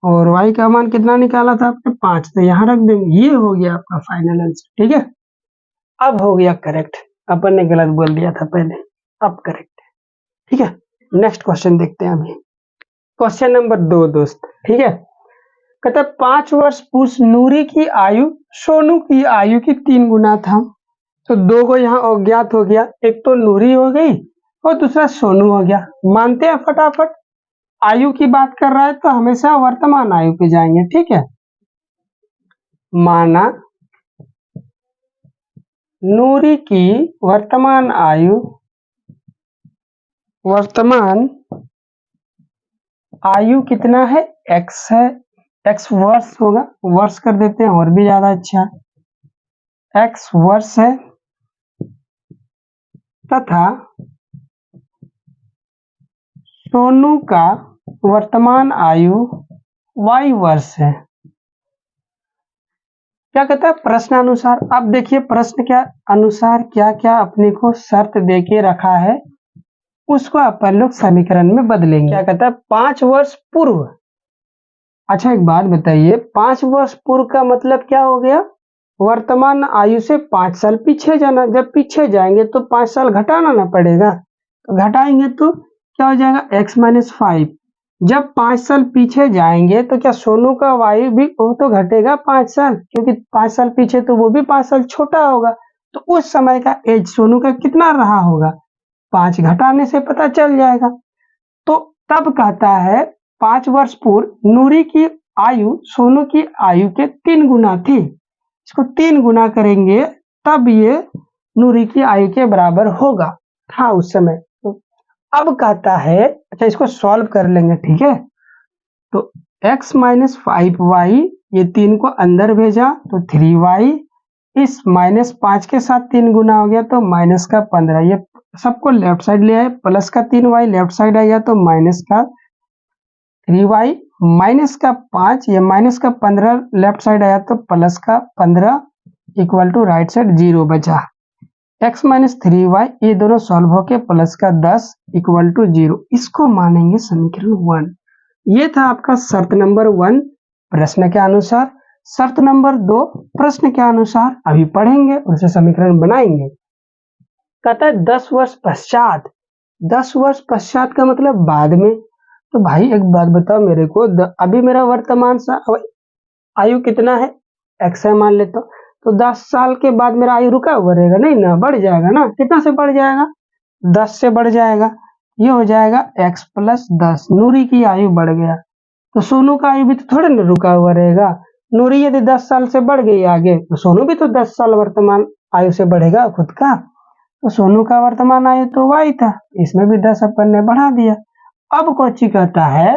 और y का मान कितना निकाला था आपने? 5, तो यहाँ रख देंगे। ये हो गया आपका फाइनल आंसर। ठीक है। अब हो गया करेक्ट, अपन ने गलत बोल दिया था पहले, अब करेक्ट है। ठीक है, नेक्स्ट क्वेश्चन देखते हैं अभी। क्वेश्चन नंबर 2 दोस्त, ठीक है। कहता है 5 वर्ष पूर्व नूरी की आयु सोनू की आयु की 3 गुना था। तो 2 को यहाँ अज्ञात हो गया, एक तो नूरी हो गई और दूसरा सोनू हो गया। मानते हैं फटाफट, आयु की बात कर रहा है तो हमेशा वर्तमान आयु पे जाएंगे। ठीक है, माना नूरी की वर्तमान आयु कितना है, x है, x वर्ष होगा, वर्ष कर देते हैं और भी ज्यादा अच्छा, x वर्ष है तथा सोनू का वर्तमान आयु y वर्ष है। क्या कहता है प्रश्नानुसार। अब देखिए प्रश्न क्या अनुसार क्या क्या अपने को शर्त दे के रखा है, उसको अपन लोग समीकरण में बदलेंगे। क्या कहता है 5 वर्ष पूर्व। अच्छा एक बात बताइए, 5 वर्ष पूर्व का मतलब क्या हो गया, वर्तमान आयु से 5 साल पीछे जाना। जब पीछे जाएंगे तो 5 साल घटाना ना पड़ेगा, तो घटाएंगे तो क्या हो जाएगा x माइनस 5। जब 5 साल पीछे जाएंगे तो क्या सोनू का वायु भी वो तो घटेगा 5 साल, क्योंकि 5 साल पीछे तो वो भी 5 साल छोटा होगा। तो उस समय का एज सोनू का कितना रहा होगा, 5 घटाने से पता चल जाएगा। तो तब कहता है 5 वर्ष पूर्व नूरी की आयु सोनू की आयु के 3 गुना थी। इसको 3 गुना करेंगे तब ये नूरी की आयु के बराबर होगा, था उस समय। तो अब कहता है, अच्छा इसको सॉल्व कर लेंगे। ठीक है, तो x माइनस 5y, ये 3 को अंदर भेजा तो 3y, इस माइनस 5 के साथ 3 गुना हो गया तो माइनस का 15, ये सबको लेफ्ट साइड ले आए, प्लस का 3y लेफ्ट साइड आ गया तो माइनस का 3y, माइनस का 5, ये माइनस का 15 लेफ्ट साइड आया तो प्लस का 15 इक्वल टू राइट साइड 0 बचा। x माइनस 3y, ये दोनों सॉल्व होके प्लस का 10 इक्वल टू 0, इसको मानेंगे समीकरण 1। ये था आपका शर्त नंबर 1 प्रश्न के अनुसार। शर्त नंबर 2 प्रश्न के अनुसार अभी पढ़ेंगे, उसे समीकरण बनाएंगे। कहता है 10 वर्ष पश्चात। 10 वर्ष पश्चात का मतलब बाद में। तो भाई एक बात बताओ मेरे को, अभी मेरा वर्तमान आयु कितना है, x है मान लेता हूँ, तो 10 साल के बाद मेरा आयु रुका हुआ रहेगा नहीं ना, बढ़ जाएगा ना। कितना से बढ़ जाएगा, 10 से बढ़ जाएगा। ये हो जाएगा x प्लस 10, नूरी की आयु बढ़ गया। तो सोनू का आयु भी तो थोड़ा ना रुका हुआ रहेगा। नूरी यदि 10 साल से बढ़ गई आगे तो सोनू भी तो 10 साल वर्तमान आयु से बढ़ेगा खुद का। तो सोनू का वर्तमान आयु तो y था, इसमें भी 10 अपन ने बढ़ा दिया। अब कोची कहता है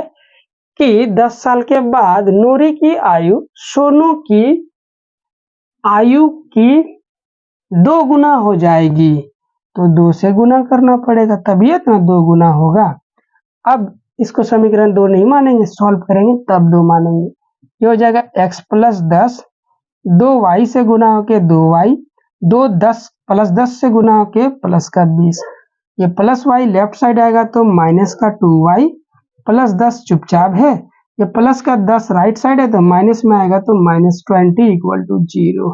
कि 10 साल के बाद नूरी की आयु सोनू की आयु की 2 गुना हो जाएगी, तो 2 से गुना करना पड़ेगा तभी इतना 2 गुना होगा। अब इसको समीकरण 2 नहीं मानेंगे, सॉल्व करेंगे तब 2 मानेंगे। ये हो जाएगा x प्लस 10, 2y से गुना होके 2y, 10 प्लस 10 से गुना होके प्लस का 20, ये प्लस y लेफ्ट साइड आएगा तो माइनस का 2y, प्लस 10 चुपचाप है, ये प्लस का 10 राइट साइड है तो माइनस में आएगा तो माइनस 20 इक्वल टू 0।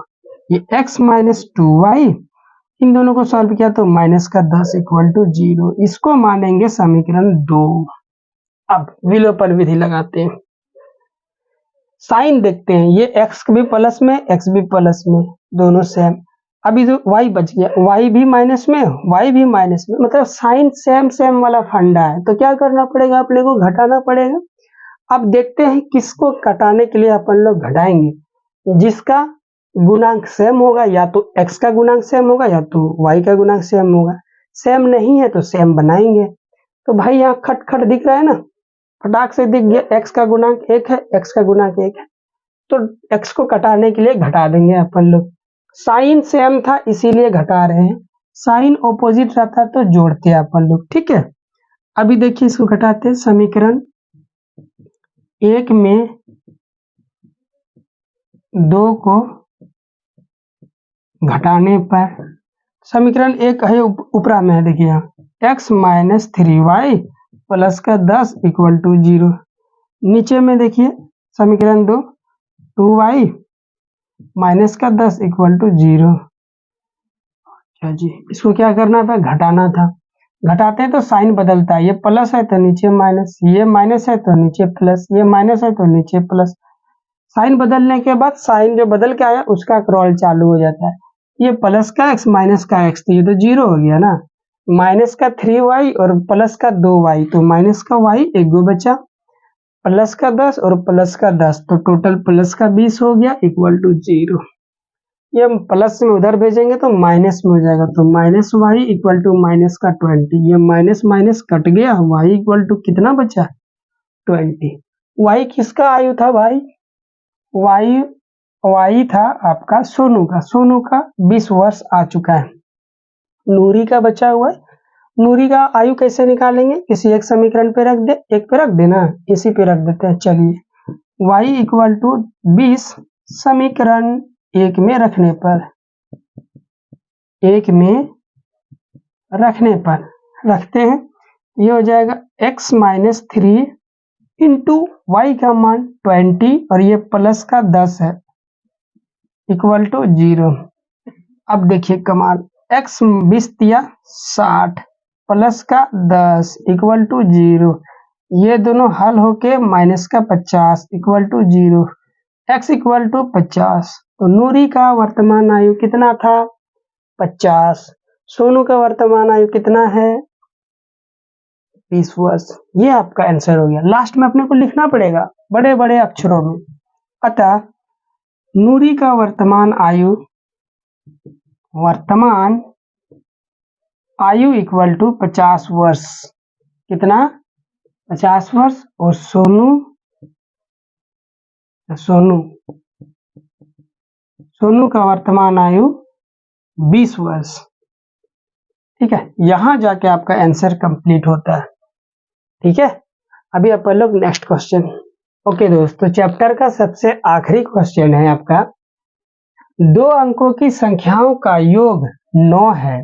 ये x माइनस 2y, इन दोनों को सॉल्व किया तो माइनस का 10 इक्वल टू 0, इसको मानेंगे समीकरण 2। अब विलोपन विधि लगाते हैं, साइन देखते हैं, ये x भी प्लस में x भी प्लस में, दोनों सेम। अभी जो y बच गया, y भी माइनस में y भी माइनस में, मतलब साइन सेम सेम वाला फंडा है। तो क्या करना पड़ेगा, अपने को घटाना पड़ेगा। अब देखते हैं किसको घटाने के लिए अपन लोग घटाएंगे, जिसका गुणांक सेम होगा, या तो x का गुणांक सेम होगा या तो y का गुणांक सेम होगा। सेम नहीं है तो सेम बनाएंगे। तो भाई यहाँ खट खट दिख रहा है ना, फटाक से दिख गया, x का गुणांक 1 है, x का गुणांक 1 है, तो x को घटाने के लिए घटा देंगे अपन लोग। साइन सेम था इसीलिए घटा रहे हैं, साइन ऑपोजिट रहता तो जोड़ते हैं अपन लोग। ठीक है, अभी देखिए इसको घटाते हैं। समीकरण 1 में 2 को घटाने पर समीकरण 1 है ऊपरा में है, देखिए यहाँ x माइनस 3y प्लस का 10 इक्वल टू 0। नीचे में देखिए समीकरण 2, 2y माइनस का 10 इक्वल टू 0। अच्छा जी, इसको क्या करना था, घटाना था। घटाते हैं तो साइन बदलता है, ये प्लस है तो नीचे माइनस, ये माइनस है तो नीचे प्लस, ये माइनस है तो नीचे प्लस। साइन बदलने के बाद साइन जो बदल के आया उसका क्रॉल चालू हो जाता है। ये प्लस का एक्स माइनस का एक्स, तो ये तो जीरो हो गया ना। माइनस का 3y और प्लस का 2y, तो माइनस का y एक गो बचा, प्लस का 10 और प्लस का 10, तो टोटल प्लस का 20 हो गया इक्वल टू 0। ये हम प्लस में उधर भेजेंगे तो माइनस में हो जाएगा, तो minus y equal to minus का 20। ये माइनस माइनस कट गया, वाई इक्वल टू कितना बचा, 20। वाई किसका आयु था भाई, वाई वाई था आपका सोनू का। सोनू का 20 वर्ष आ चुका है। नूरी का बचा हुआ है। नूरी का आयु कैसे निकालेंगे, किसी एक समीकरण पे रख दे, एक पे रख देना, इसी पे रख देते हैं। चलिए y इक्वल टू 20 समीकरण एक में रखने पर रखते हैं, ये हो जाएगा x माइनस 3 इंटू वाई का मान 20 और ये प्लस का 10 है इक्वल टू 0। अब देखिए कमाल, x 20 दिया 60 प्लस का 10 इक्वल टू 0, ये दोनों हल होके माइनस का 50 equal to 0, x equal to 50। तो नूरी का वर्तमान आयु कितना था, 50। सोनू का वर्तमान आयु कितना है, 20 वर्ष। ये आपका आंसर हो गया। लास्ट में अपने को लिखना पड़ेगा बड़े बड़े अक्षरों में। अतः नूरी का वर्तमान आयु इक्वल टू 50 वर्ष, कितना, 50 वर्ष। और सोनू का वर्तमान आयु 20 वर्ष। ठीक है, यहां जाके आपका आंसर कंप्लीट होता है। ठीक है, अभी अपन लोग नेक्स्ट क्वेश्चन। ओके दोस्तों, चैप्टर का सबसे आखिरी क्वेश्चन है आपका, 2 अंकों की संख्याओं का योग 9 है।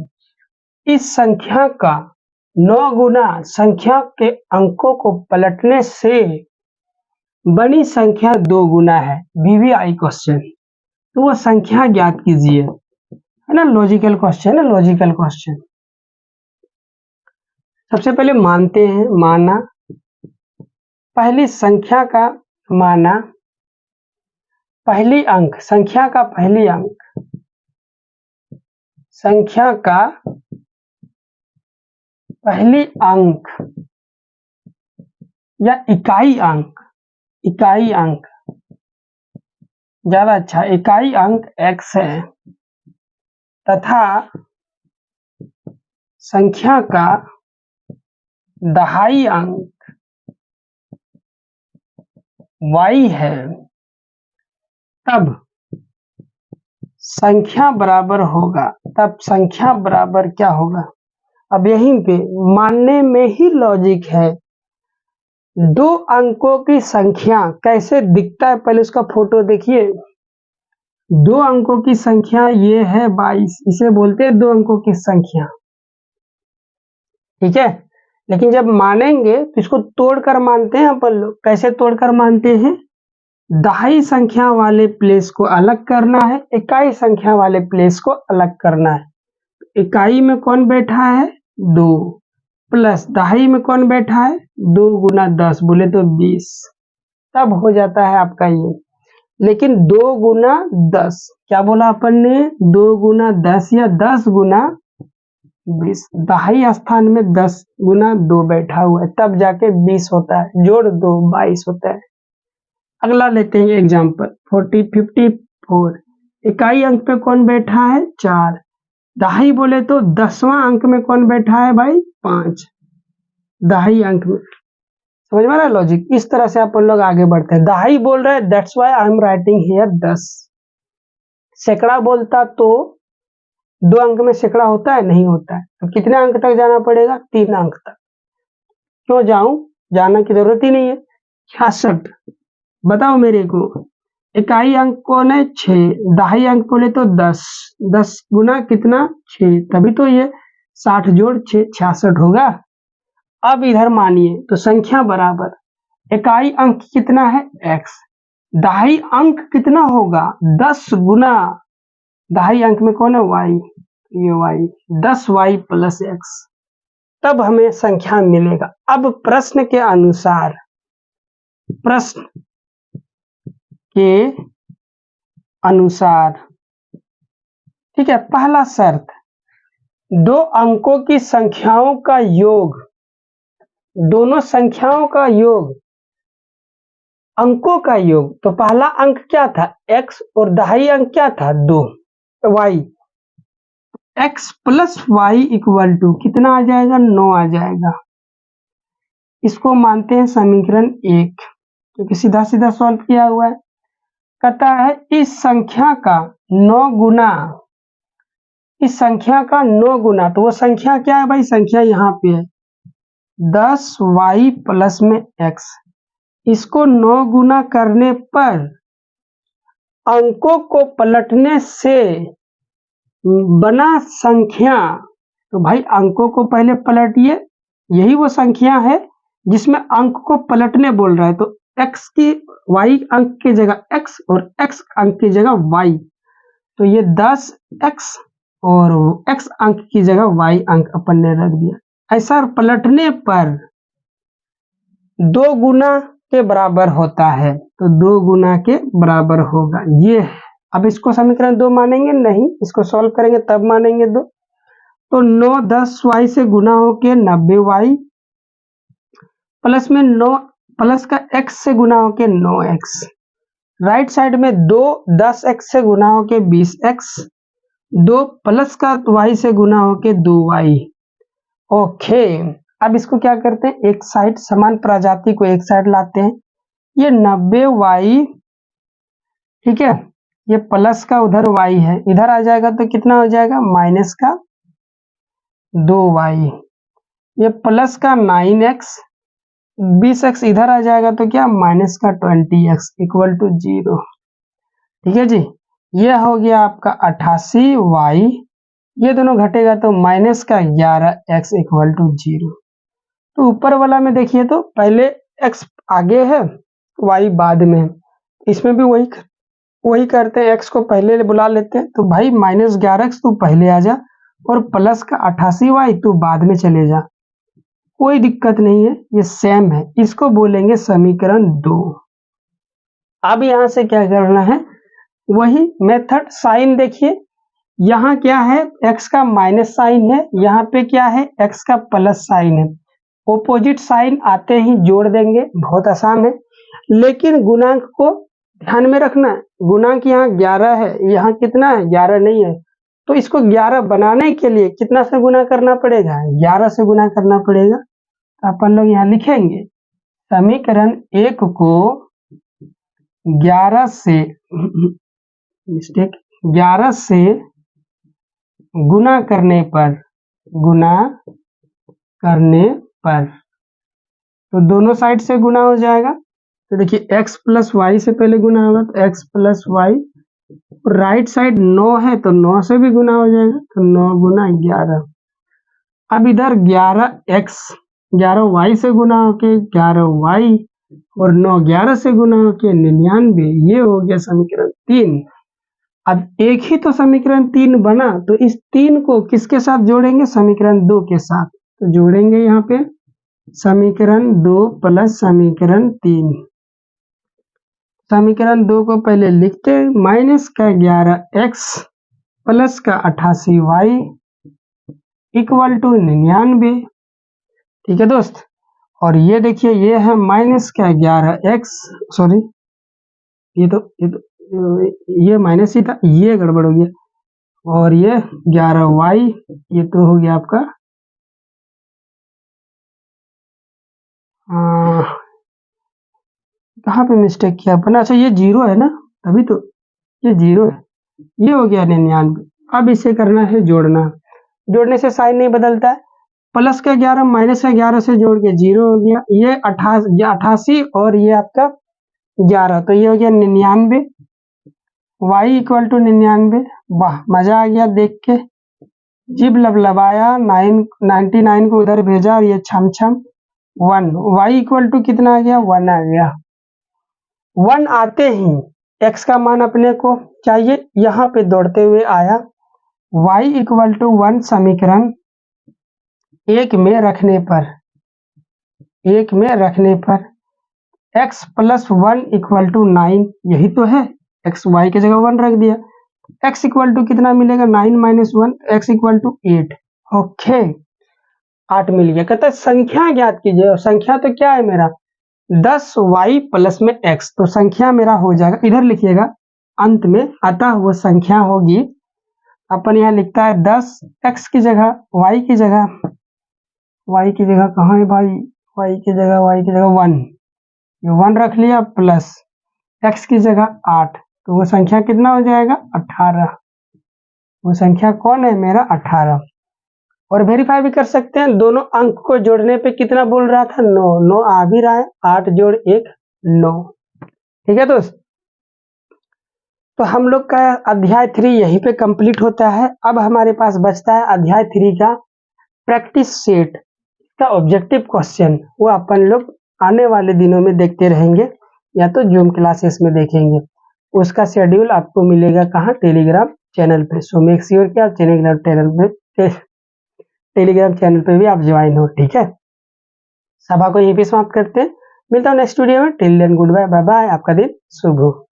इस संख्या का 9 गुना संख्या के अंकों को पलटने से बड़ी संख्या 2 गुना है। VVI क्वेश्चन, तो वो संख्या ज्ञात कीजिए, है ना। लॉजिकल क्वेश्चन है, लॉजिकल क्वेश्चन। सबसे पहले मानते हैं, माना पहली संख्या का, माना पहली अंक, संख्या का पहली अंक, संख्या का पहली अंक या इकाई अंक, इकाई अंक ज्यादा अच्छा, इकाई अंक x है तथा संख्या का दहाई अंक y है, तब संख्या बराबर होगा, तब संख्या बराबर क्या होगा। अब यहीं पे मानने में ही लॉजिक है। 2 अंकों की संख्या कैसे दिखता है, पहले उसका फोटो देखिए। 2 अंकों की संख्या ये है 22, इसे बोलते हैं 2 अंकों की संख्या। ठीक है, लेकिन जब मानेंगे तो इसको तोड़कर मानते हैं अपन लोग। कैसे तोड़कर मानते हैं, दहाई संख्या वाले प्लेस को अलग करना है, इकाई संख्या वाले प्लेस को अलग करना है। इकाई में कौन बैठा है, 2, प्लस दहाई में कौन बैठा है, 2 गुना 10 बोले तो 20, तब हो जाता है आपका ये। लेकिन 2 गुना 10 क्या बोला अपन ने, 2 गुना 10 या 10 गुना 20, दहाई स्थान में 10 गुना 2 बैठा हुआ है, तब जाके 20 होता है, जोड़ 2 22 होता है। अगला लेते हैं एग्जाम्पल 54। इकाई अंक पे कौन बैठा है, 4। दहाई बोले तो 10वां अंक में कौन बैठा है भाई, 5, दहाई अंक में। समझ में आ रहा है लॉजिक। इस तरह से अपन लोग आगे बढ़ते हैं। दहाई बोल रहे हैं, that's why I am writing here 10। सैकड़ा बोलता तो 2 अंक में सैकड़ा होता है, नहीं होता है, तो कितने अंक तक जाना पड़ेगा, 3 अंक तक। क्यों जाऊं, जाना की जरूरत ही नहीं है। 66, बताओ मेरे को, इकाई अंक कौन है, 6, दहाई अंक बोले तो 10, 10 गुना कितना, 6, तभी तो ये 60 जोड़ 6 66 होगा। अब इधर मानिए तो संख्या बराबर, इकाई अंक कितना है, x, दहाई अंक कितना होगा, 10 गुना दहाई अंक में कौन है, y, ये y 10y प्लस x, तब हमें संख्या मिलेगा। अब प्रश्न के अनुसार ठीक है, पहला शर्त, दो अंकों की संख्याओं का योग, दोनों संख्याओं का योग, अंकों का योग, तो पहला अंक क्या था x और दहाई अंक क्या था 2 y, x plus y equal to कितना आ जाएगा 9 आ जाएगा। इसको मानते हैं समीकरण 1, क्योंकि सीधा सीधा सॉल्व किया हुआ है। कहता है इस संख्या का 9 गुना, इस संख्या का 9 गुना, तो वो संख्या क्या है भाई, संख्या यहाँ पे है 10y प्लस में x, इसको 9 गुना करने पर अंकों को पलटने से बना संख्या, तो भाई अंकों को पहले पलटिए, यही वो संख्या है जिसमें अंक को पलटने बोल रहा है, तो x की y अंक की जगह x और x अंक की जगह y, तो ये 10x और x अंक की जगह y अंक अपन ने रख दिया। ऐसा पलटने पर 2 गुना के बराबर होता है, तो 2 गुना के बराबर होगा ये। अब इसको समीकरण 2 मानेंगे नहीं, इसको सॉल्व करेंगे तब मानेंगे 2। तो 9 10y से गुना होके 90y प्लस में 9 प्लस का x से गुना होके 9x, राइट साइड में 2 10x से गुना होके 20x, 2 प्लस का y से गुना होके 2y। ओके, अब इसको क्या करते हैं, एक साइड समान प्रजाति को एक साइड लाते हैं, ये 90y ठीक है, ये प्लस का उधर y है, इधर आ जाएगा तो कितना हो जाएगा माइनस का 2y, ये प्लस का 9x, 20x इधर आ जाएगा तो क्या माइनस का 20x इक्वल टू 0। ठीक है जी, ये हो गया आपका 88y, ये दोनों घटेगा तो माइनस का 11x इक्वल टू 0। तो ऊपर वाला में देखिए तो पहले x आगे है y बाद में, इसमें भी वही करते हैं, x को पहले बुला लेते हैं, तो भाई माइनस 11x तू पहले आ जा और प्लस का 88y तू बाद में चले जा, कोई दिक्कत नहीं है, ये सेम है, इसको बोलेंगे समीकरण 2। अब यहां से क्या करना है, वही मेथड, साइन देखिए, यहाँ क्या है x का माइनस साइन है, यहाँ पे क्या है x का प्लस साइन है, ओपोजिट साइन आते ही जोड़ देंगे, बहुत आसान है। लेकिन गुणांक को ध्यान में रखना है, गुणांक यहाँ 11 है, यहाँ कितना है 11 नहीं है, तो इसको 11 बनाने के लिए कितना से गुना करना पड़ेगा 11 से गुना करना पड़ेगा। तो अपन लोग यहाँ लिखेंगे समीकरण 1 को 11 से मिस्टेक 11 से गुना करने पर तो दोनों साइड से गुना हो जाएगा। तो देखिए x प्लस वाई से पहले गुना होगा तो x plus y, right side 9 है तो 9 से भी गुना हो जाएगा, तो 9 गुना 11। अब इधर 11y से गुना होके 11y और 9 11 से गुना होके 99, ये हो गया समीकरण 3। अब एक ही तो समीकरण 3 बना, तो इस 3 को किसके साथ जोड़ेंगे समीकरण 2 के साथ, तो जोड़ेंगे यहाँ पे समीकरण 2 प्लस समीकरण 3। समीकरण 2 को पहले लिखते माइनस का 11x प्लस का 88y इक्वल टू 99। ठीक है दोस्त, और ये देखिए ये है माइनस का 11x, सॉरी ये माइनस ही था, ये गड़बड़ हो गया, और ये 11y, ये तो हो गया आपका कहाँ पे मिस्टेक किया अपन, अच्छा ये 0 है ना, तभी तो ये 0 है, ये हो गया 99। अब इसे करना है जोड़ना, जोड़ने से साइन नहीं बदलता है, प्लस का 11 माइनस का 11 से जोड़ के 0 हो गया, ये 88 और ये आपका 11, तो ये हो गया 99, y इक्वल टू 99। वाह मजा आ गया देख के, जिब लबलबाया, 99 को उधर भेजा और ये छम 1, y इक्वल टू कितना आ गया 1 आ गया। 1 आते ही x का मान अपने को चाहिए, यहाँ पे दौड़ते हुए आया, y इक्वल टू 1 समीकरण एक में रखने पर x प्लस 1 इक्वल टू 9, यही तो है, x y की जगह 1 रख दिया, x इक्वल टू कितना मिलेगा 9 minus 1, x equal to 8। Okay 8 मिल गया। कहता है संख्या ज्ञात कीजिए, और संख्या तो क्या है मेरा 10y प्लस में x, तो संख्या मेरा हो जाएगा, इधर लिखिएगा अंत में, अतः वो संख्या होगी, अपन यहाँ लिखता है 10x की जगह y की जगह कहाँ है भाई, y की जगह 1, ये 1 रख लिया, प्लस x की जगह 8, तो वो संख्या कितना हो जाएगा 18, वो संख्या कौन है मेरा 18। और वेरीफाई भी कर सकते हैं, दोनों अंक को जोड़ने पे कितना बोल रहा था 9, 9 आ भी रहा है, 8 जोड़ 1 9। ठीक है दोस्त, तो हम लोग का अध्याय 3 यहीं पे कंप्लीट होता है। अब हमारे पास बचता है अध्याय 3 का प्रैक्टिस सेट का ऑब्जेक्टिव क्वेश्चन, वो अपन लोग आने वाले दिनों में देखते रहेंगे, या तो जूम क्लासेस में देखेंगे। उसका शेड्यूल आपको मिलेगा कहाँ, टेलीग्राम चैनल पे। सो मेक श्योर कि आप टेलीग्राम चैनल पे भी आप ज्वाइन हो। ठीक है, सभा को यहीं पे समाप्त करते हैं, मिलता हूँ नेक्स्ट वीडियो में। Till then goodbye, bye bye, आपका दिन शुभ हो।